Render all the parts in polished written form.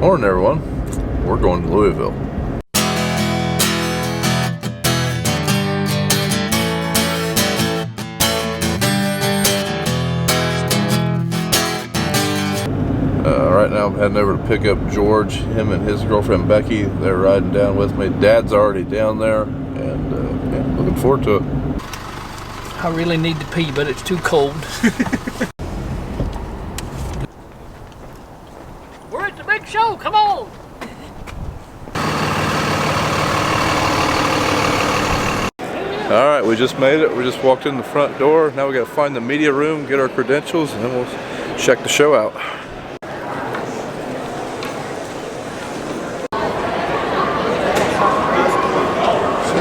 Morning, everyone. We're going to Louisville. Right now I'm heading over to pick up George. Him and his girlfriend Becky, they're riding down with me. Dad's already down there, and yeah, looking forward to it. I really need to pee, but it's too cold. We're at the big show, come on! Alright, we just made it. We just walked in the front door. Now we gotta find the media room, get our credentials, and then we'll check the show out.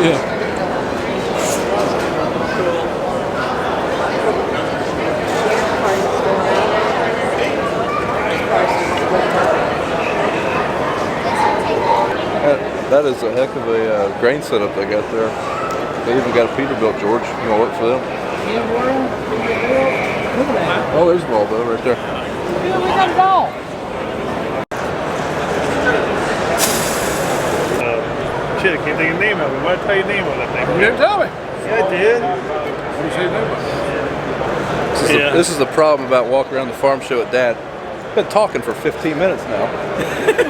Yeah. That is a heck of a grain setup they got there. They even got a Peterbilt, George. You want to work for them? Oh, there's the ball though, right there. Yeah, we got it all. Shit, I can't think of the name of it. Why did I tell you the name of that thing? You didn't tell me. Yeah, I did. What did you say the name of it? This is the problem about walking around the farm show with Dad. Been talking for 15 minutes now.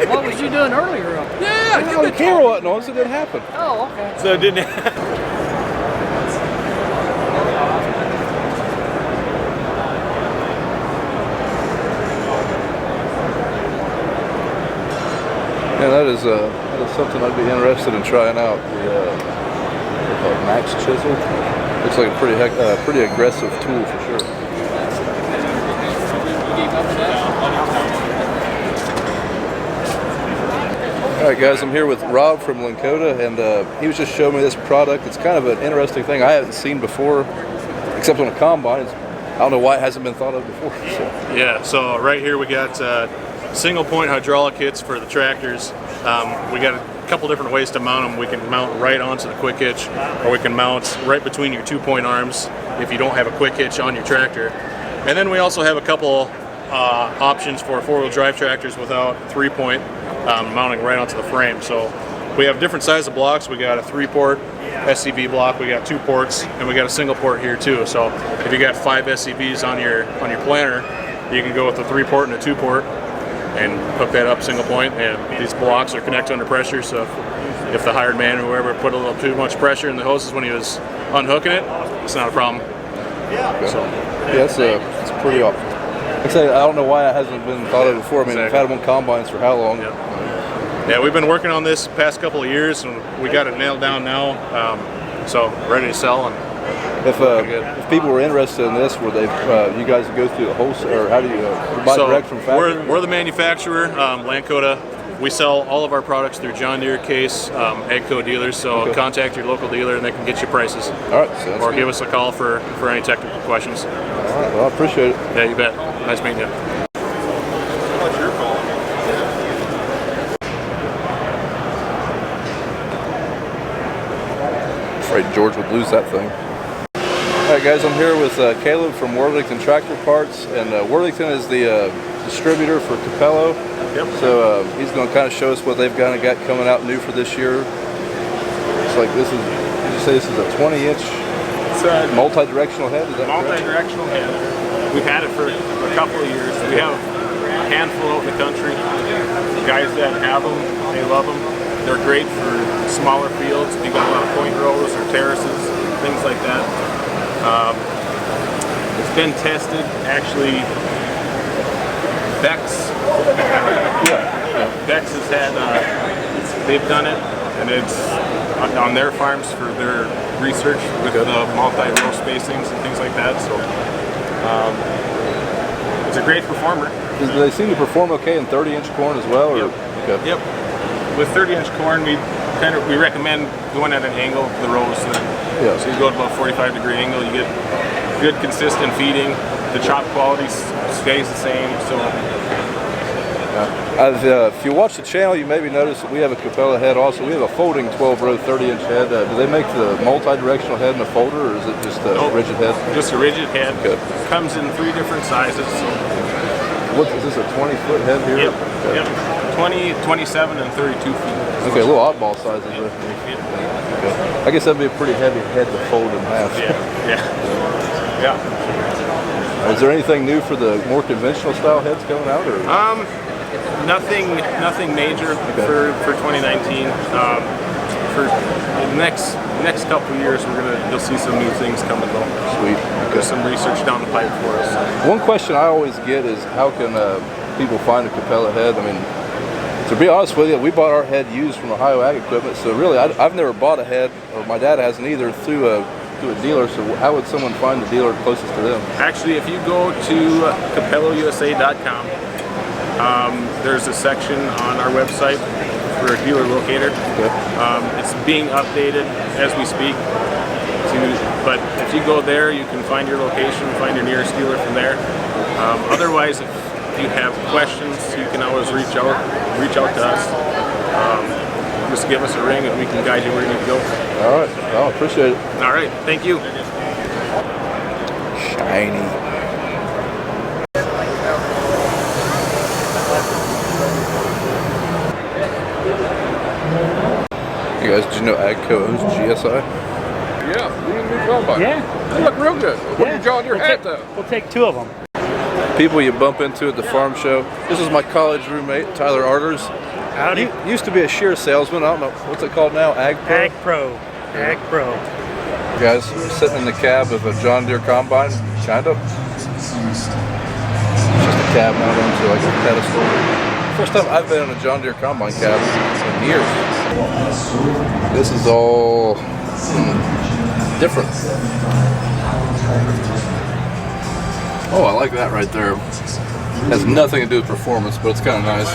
What was you doing earlier? Yeah, the camera wasn't on, so it didn't happen. Oh, okay. So it didn't happen. Yeah, that is something I'd be interested in trying out. The Max chisel. Looks like a pretty aggressive tool for sure. Alright guys, I'm here with Rob from Lakota, and he was just showing me this product. It's kind of an interesting thing I haven't seen before, except on a combine. I don't know why it hasn't been thought of before. So. Yeah, so right here we got single point hydraulic hits for the tractors. We got a couple different ways to mount them. We can mount right onto the quick hitch, or we can mount right between your 2-point arms if you don't have a quick hitch on your tractor. And then we also have a couple options for 4-wheel drive tractors without 3-point. Mounting right onto the frame. So we have different size of blocks. We got a 3-port SCV block, we got 2 ports, and we got a single port here too. So if you got 5 SCVs on your planner, you can go with a 3-port and a 2-port and hook that up single point. And these blocks are connected under pressure, so if the hired man or whoever put a little too much pressure in the hoses when he was unhooking it, it's not a problem. So yeah, it's pretty awesome. Like I say, I don't know why it hasn't been thought of before. I mean, we've had them on combines for how long? Yeah, we've been working on this past couple of years, and we got it nailed down now. So ready to sell. And if people were interested in this, would they? You guys go through the wholesale, or how do you buy direct from factory? We're the manufacturer, Lakota. We sell all of our products through John Deere, Case, AGCO dealers. So contact your local dealer, and they can get you prices. All right, or give us a call for any technical questions. All right, well, I appreciate it. Yeah, you bet. Nice meeting you. What's your call? Afraid George would lose that thing. Alright guys, I'm here with Caleb from Worthington Tractor Parts, and Worthington is the distributor for Capello. Yep. So he's going to kind of show us what they've got coming out new for this year. It's like this is, did you say this is a 20-inch multi-directional head? Is that multi-directional head. We've had it for a couple of years. We have a handful out in the country. The guys that have them, they love them. They're great for smaller fields. You got a lot of point rows or terraces, things like that. It's been tested, actually. Bex has had, they've done it, and it's on their farms for their research with the multi-row spacings and things like that. So it's a great performer. Do they seem to perform okay in 30-inch corn as well? Or? Yep. Okay. Yep. With 30-inch corn, we recommend going at an angle the rows. Yeah. So you go at about 45-degree angle, you get good consistent feeding. The chop quality stays the same. So. If you watch the channel, you maybe notice that we have a Capella head also. We have a folding 12-row 30-inch head. Do they make the multi-directional head in a folder, or is it just a rigid head? Just a rigid head. Okay. Comes in 3 different sizes. So. What is this, a 20-foot head here? Yep. Yep. 20, 27, and 32 feet. Okay, a little oddball sizes. Okay. I guess that'd be a pretty heavy head to fold in half. Yeah. Is there anything new for the more conventional style heads coming out, or? Nothing major for 2019. For the next couple of years, you'll see some new things coming though. Sweet. There's some research down the pipe for us. One question I always get is how can people find a Capella head? I mean, to be honest with you, we bought our head used from Ohio Ag Equipment, so really I've never bought a head, or my dad hasn't either, through a dealer. So how would someone find the dealer closest to them? Actually, if you go to CapelloUSA.com, there's a section on our website for a dealer locator. Okay. It's being updated as we speak. But if you go there, you can find your location, find your nearest dealer from there. Otherwise, if you have questions, you can always reach out to us. Just give us a ring and we can guide you where you need to go. All right. I appreciate it. All right. Thank you. Shiny. You guys, did you know AGCO owns GSI? Yeah, we need a new combine. Yeah. They look real good. What did John Deere hat though? We'll take 2 of them. People you bump into at the farm show. This is my college roommate, Tyler Arters. Howdy. He used to be a shear salesman. I don't know, what's it called now? Ag Pro? Ag Pro. Guys, sitting in the cab of a John Deere combine, kind of. It's just a cab mounted onto like a pedestal. First time I've been in a John Deere combine cab in years. This is all different. Oh, I like that right there. Has nothing to do with performance, but it's kind of nice.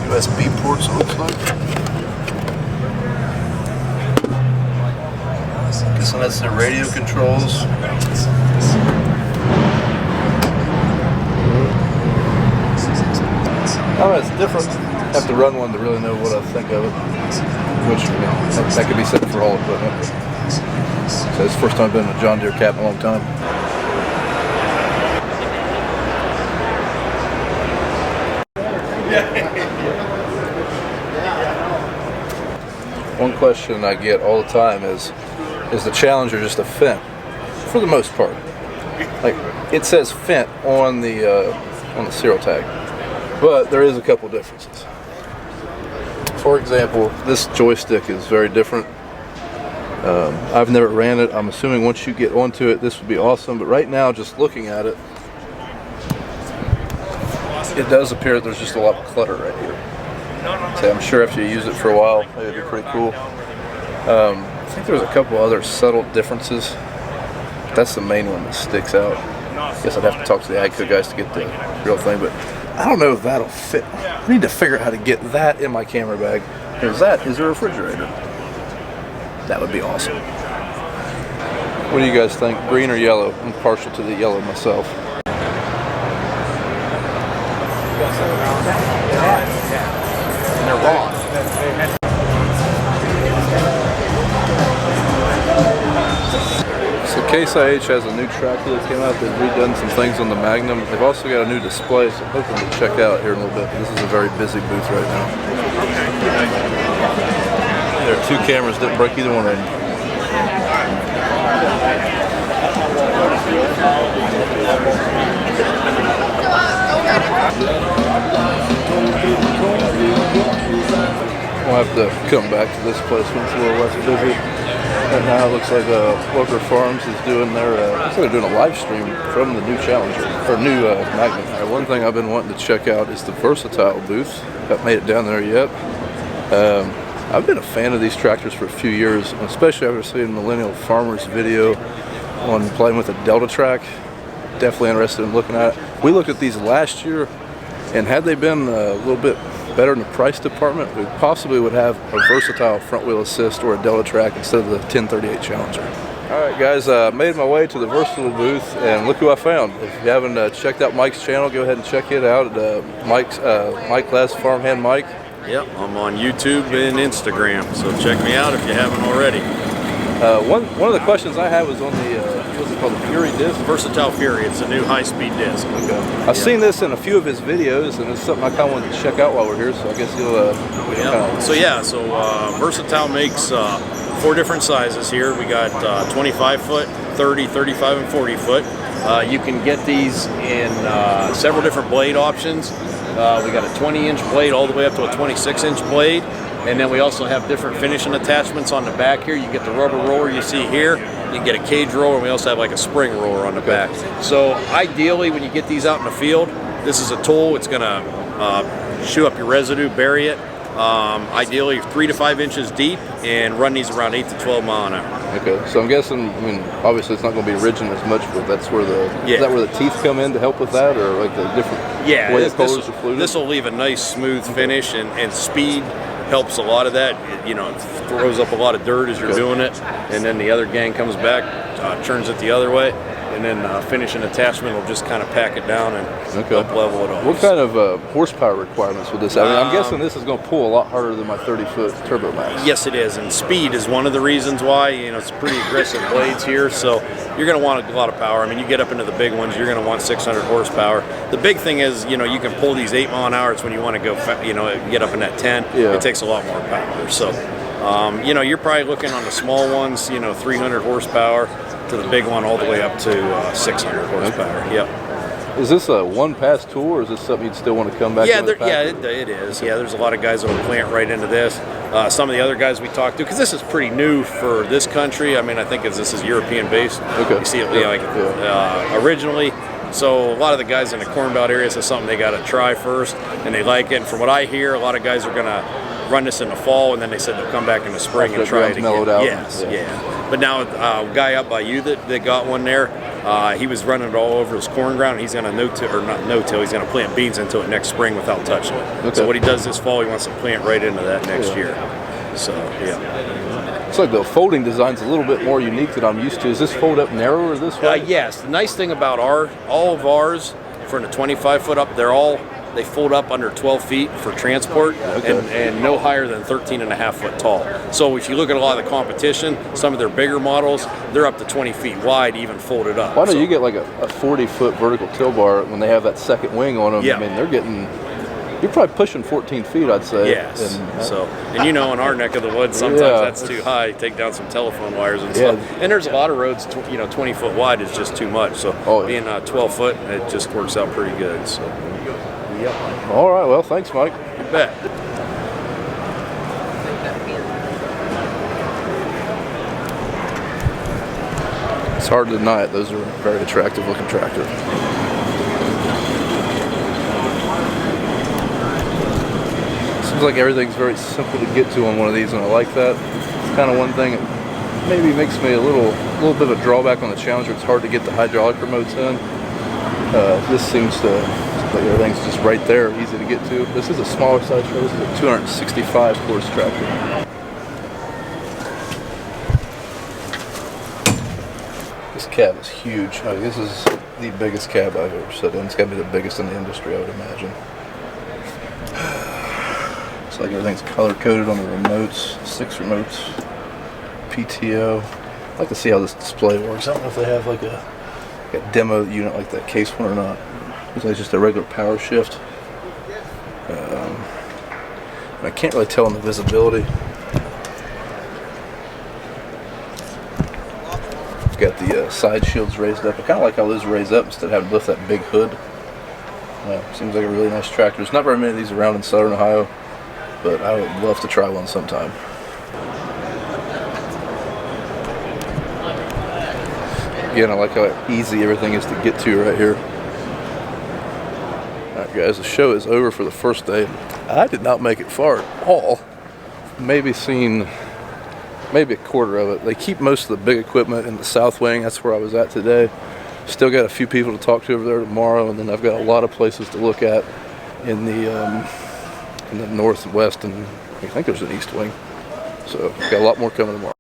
USB ports, it looks like. Guessing that's the radio controls. Oh, it's different. Have to run one to really know what I think of it. Which, you know, that could be said for all equipment. So it's the first time I've been in a John Deere cab in a long time. One question I get all the time is the Challenger just a Fendt? For the most part. Like, it says Fendt on the serial tag. But there is a couple differences. For example, this joystick is very different. I've never ran it. I'm assuming once you get onto it, this would be awesome. But right now, just looking at it, it does appear that there's just a lot of clutter right here. So I'm sure after you use it for a while, it'd be pretty cool. I think there's a couple other subtle differences. That's the main one that sticks out. I guess I'd have to talk to the AGCO guys to get the real thing, but I don't know if that'll fit. I need to figure out how to get that in my camera bag. Because that is a refrigerator. That would be awesome. What do you guys think? Green or yellow? I'm partial to the yellow myself. And they're raw. So Case IH has a new tractor that came out. They've redone some things on the Magnum. They've also got a new display, so I'm hoping to check out here in a little bit. This is a very busy booth right now. There are 2 cameras, didn't break either one of them. We'll have to come back to this place when it's a little less busy. Right now it looks like Walker Farms is doing their, looks like they're doing a live stream from the new Challenger, or new Magnum. One thing I've been wanting to check out is the Versatile booth. Haven't made it down there yet. I've been a fan of these tractors for a few years, especially after seeing Millennial Farmer's video on playing with a Delta Track. Definitely interested in looking at it. We looked at these last year, and had they been a little bit better in the price department, we possibly would have a Versatile front wheel assist or a Delta Track instead of the 1038 Challenger. Alright guys, made my way to the Versatile booth, and look who I found. If you haven't checked out Mike's channel, go ahead and check it out. Mike Les, Farmhand Mike. Yep, I'm on YouTube and Instagram, so check me out if you haven't already. One of the questions I had was on the, what's it called, the Fury disc? Versatile Fury, it's a new high-speed disc. Okay. I've seen this in a few of his videos, and it's something I kind of wanted to check out while we're here, so I guess you'll... Versatile makes 4 different sizes here. We got 25 foot, 30, 35, and 40 foot. You can get these in several different blade options. We got a 20-inch blade all the way up to a 26-inch blade. And then we also have different finishing attachments on the back here. You get the rubber roller you see here. You can get a cage roller, and we also have like a spring roller on the back. So ideally, when you get these out in the field, this is a tool. It's going to chew up your residue, bury it. Ideally 3 to 5 inches deep, and run these around 8 to 12 mile an hour. Okay, so I'm guessing, I mean, obviously it's not going to be ridging as much, but that's where the, is that where the teeth come in to help with that, or like the different way the colors are fluted? This will leave a nice smooth finish, and speed helps a lot of that. It throws up a lot of dirt as you're doing it, and then the other gang comes back, turns it the other way, and then finishing attachment will just kind of pack it down and help level it off. What kind of horsepower requirements with this? I mean, I'm guessing this is going to pull a lot harder than my 30-foot Turbo Max. Yes, it is, and speed is one of the reasons why. It's pretty aggressive blades here, so you're going to want a lot of power. I mean, you get up into the big ones, you're going to want 600 horsepower. The big thing is, you can pull these 8 mile an hour. It's when you want to go, get up in that 10. Yeah. It takes a lot more power. So, you're probably looking on the small ones, 300 horsepower to the big one all the way up to 600 horsepower. Okay. Yep. Is this a one-pass tool, or is this something you'd still want to come back to? It is. Yeah, there's a lot of guys that will plant right into this. Some of the other guys we talked to, because this is pretty new for this country. I mean, I think this is European-based. Okay. You see it originally. So a lot of the guys in the Corn Belt area, this is something they got to try first, and they like it. And from what I hear, a lot of guys are going to run this in the fall, and then they said they'll come back in the spring and try it again. Mellowed out. Yes, yeah. But now a guy up by you that got one there, he was running it all over his corn ground, and he's going to he's going to plant beans into it next spring without touching it. Okay. So what he does this fall, he wants to plant right into that next year. So, yeah. It's like the folding design's a little bit more unique than I'm used to. Is this fold up narrower this way? Yes. The nice thing about all of ours, from the 25 foot up, they fold up under 12 feet for transport, and no higher than 13 and a half foot tall. So if you look at a lot of the competition, some of their bigger models, they're up to 20 feet wide, even folded up. Why don't you get like a 40-foot vertical till bar when they have that second wing on them? Yeah. I mean, you're probably pushing 14 feet, I'd say. Yes. And in our neck of the woods, sometimes that's too high. Take down some telephone wires and stuff. And there's a lot of roads, 20 foot wide is just too much. So being 12 foot, it just works out pretty good. So. Yep. All right. Well, thanks, Mike. You bet. It's hard to deny it. Those are very attractive looking tractors. Seems like everything's very simple to get to on one of these, and I like that. It's kind of one thing that maybe makes me a little bit of a drawback on the Challenger. It's hard to get the hydraulic remotes in. This seems to. Like everything's just right there, easy to get to. This is a smaller size trailer. This is a 265 horse tractor. This cab is huge. I mean, this is the biggest cab I've ever sat in. It's got to be the biggest in the industry, I would imagine. It's like everything's color coded on the remotes. 6 remotes. PTO. I'd like to see how this display works. I don't know if they have like a demo unit like that case one or not. Looks like just a regular power shift. I can't really tell on the visibility. It's got the side shields raised up. I kind of like how those raise up instead of having to lift that big hood. Seems like a really nice tractor. There's not very many of these around in southern Ohio, but I would love to try one sometime. Again, I like how easy everything is to get to right here. Alright guys, the show is over for the first day. I did not make it far at all. Maybe a quarter of it. They keep most of the big equipment in the south wing. That's where I was at today. Still got a few people to talk to over there tomorrow, and then I've got a lot of places to look at in the north and west, and I think there's an east wing. So got a lot more coming tomorrow.